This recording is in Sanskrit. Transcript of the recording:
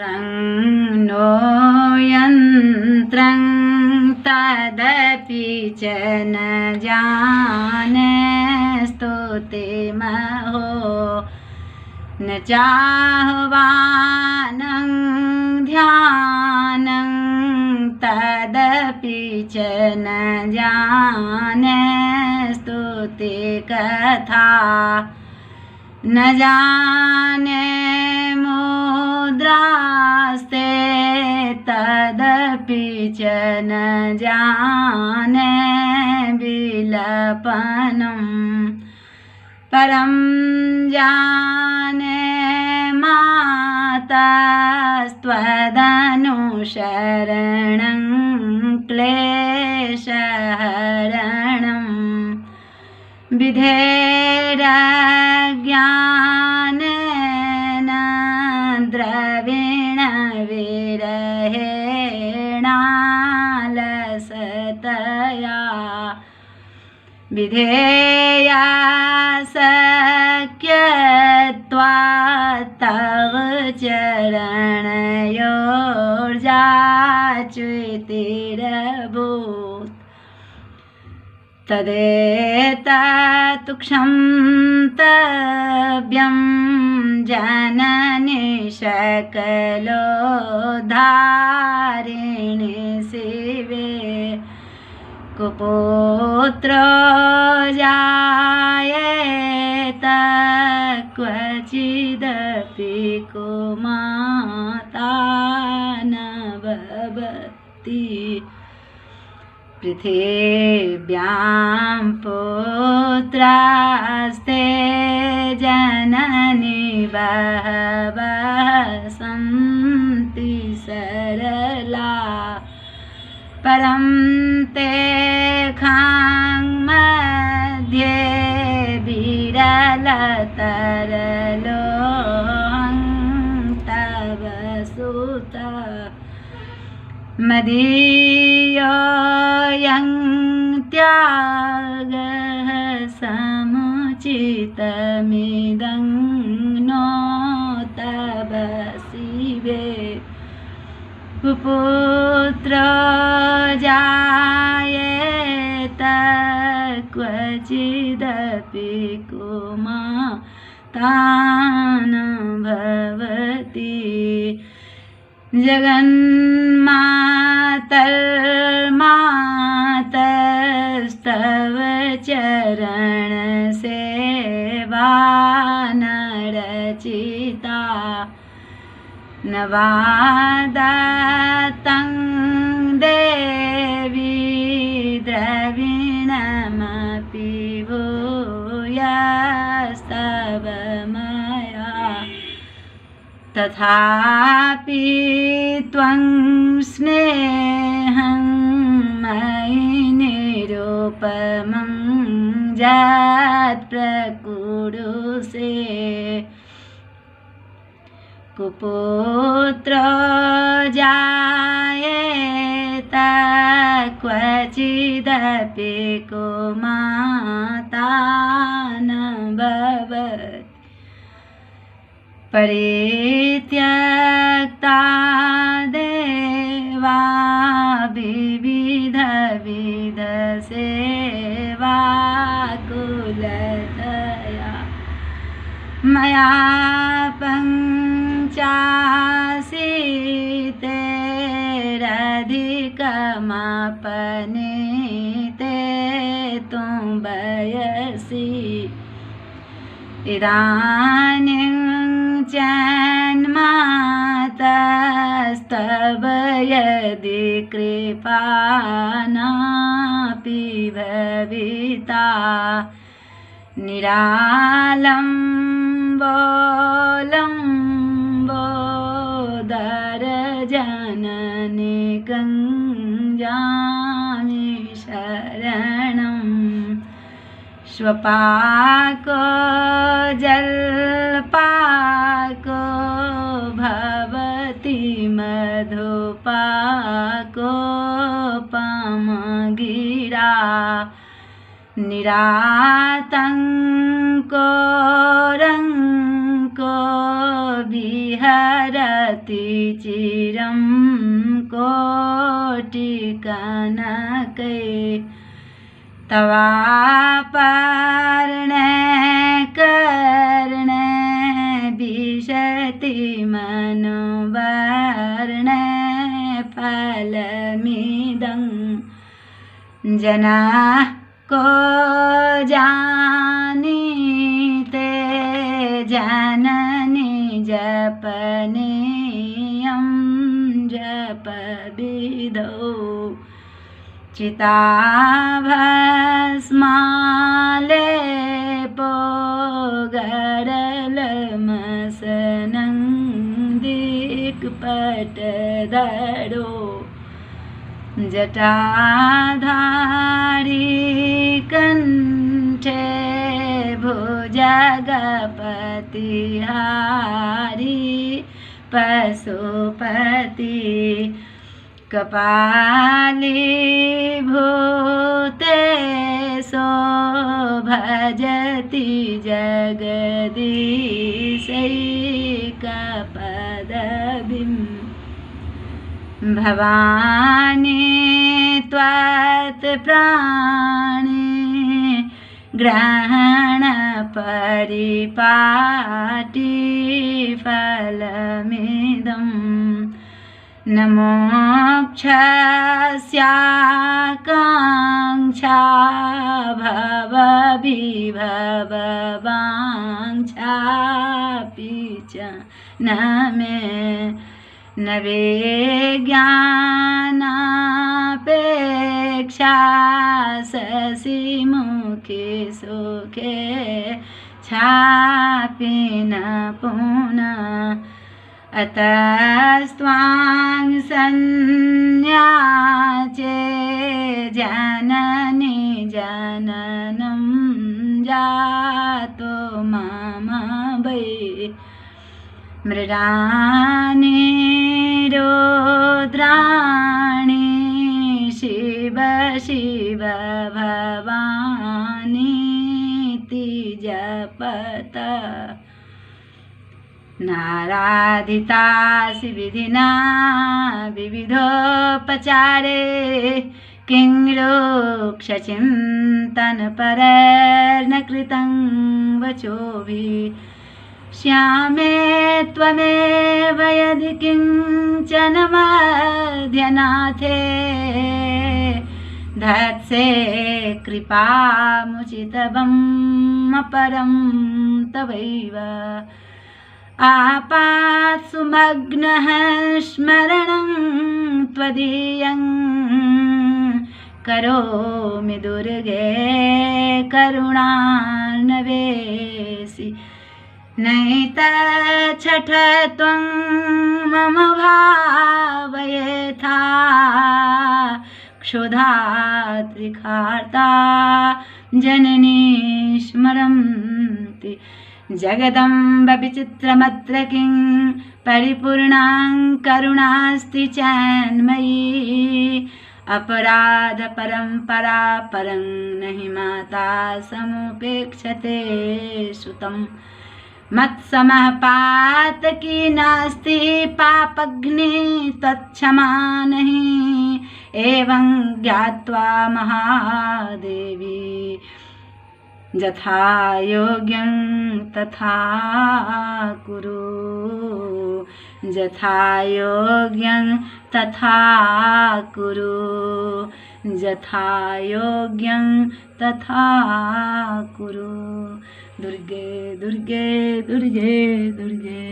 नो यन्त्रं तदपि च न जाने स्तुते महो न चाह्वानं ध्यानं तदपि च न जाने स्तुते कथा न जाने मुद्रास्ते तदपि च न जाने विलपनं परं जाने मातास्त्वदनुशरणं क्लेशहरणं विधेरज्ञानेन द्रविणविरहेणालसतया विधेया शक्यत्वात् तव चरणयोर्जाच्युतिरभूत् तदेतत्तुक्षं तव्यं जननि सकलोद्धारिणि शिवे कुपुत्रो जायेत क्वचिदपि कुमाता न भवति पृथिव्यां पुत्रास्ते जननि बहवः सन्ति सरला परं तेषां मध्ये विरलतरलोऽहं तव सुतः मदीयोऽयं त्यागः समुचितमिदं नो तव शिवे कुपुत्रो जायेत क्वचिदपि कुमाता न भवति जगन्मातर्मातस्तव चरणसेवा न रचिता न वा दत्तं देवी द्रविणमपि भूयस्तव मया तथापि त्वं स्नेहं मयि निरुपमं यत्प्रकुरुषे कुपुत्रो जायेत क्वचिदपि कुमाता न भवति परित्यक्ता देवा विविधसेवा कुलतया मया पञ्चाशीतेरधिकमापनीते तुं वयसि इदानीं जन्मातस्तव यदि कृपा नापि भविता निरालम्बोलम्बोदरजननि गञ्जामि शरणं स्वपाको जल्पाको भवति मधुपाकोपमगिरा निरातङ्को रङ्को विहरति चिरं कोटिकनकै तवापर्णे कर्णे विशति मनोवर्णे फलमिदं जनाः को जानीते जननी जपनीयं जपविधौ चिताभस्मालेपो गरलमसनं दिक्पटदरो जटाधारी कंठे भुजगपतिहारी पशुपति कपाली भूतेशो भजति जगदीशैकपदवीं भवानी त्वत्प्राणी ग्रहण परिपाटी फलमिदं न मोक्षस्याकाङ्क्षा भवविभववाञ्छापि च न मे न विज्ञानापेक्षा शशिमुखे सुखे छापि न पुनः अतस्त्वां संन्याचे जननी जननं जातो मम वै मृडानि रुद्राणि शिव शिव भवानीति जपत नाराधितासि विधिना विविधोपचारे किं रुक्षचिन्तनपरर्न कृतं वचोभिः श्यामे त्वमेव यदि किञ्चन मध्यनाथे धत्से कृपामुचितवं अपरं तवैव आपात्सु मग्नः स्मरणं त्वदीयं करोमि दुर्गे करुणार्णवेसि नैतच्छठ त्वं मम भावयेथा क्षुधा त्रिखार्ता जननी स्मरन्ति जगदम्ब विचित्रमत्र किं परिपूर्णां करुणास्ति चन्मयी अपराध परंपरा परं नहि माता समुपेक्षते सुतं मत्समः पातकी नास्ति पापग्नि तत्क्षमा नहि एवं ज्ञात्वा महादेवी यथा योग्यं तथा कुरु यथा योग्यं तथा कुरु यथा योग्यं तथा कुरु दुर्गे दुर्गे दुर्गे दुर्गे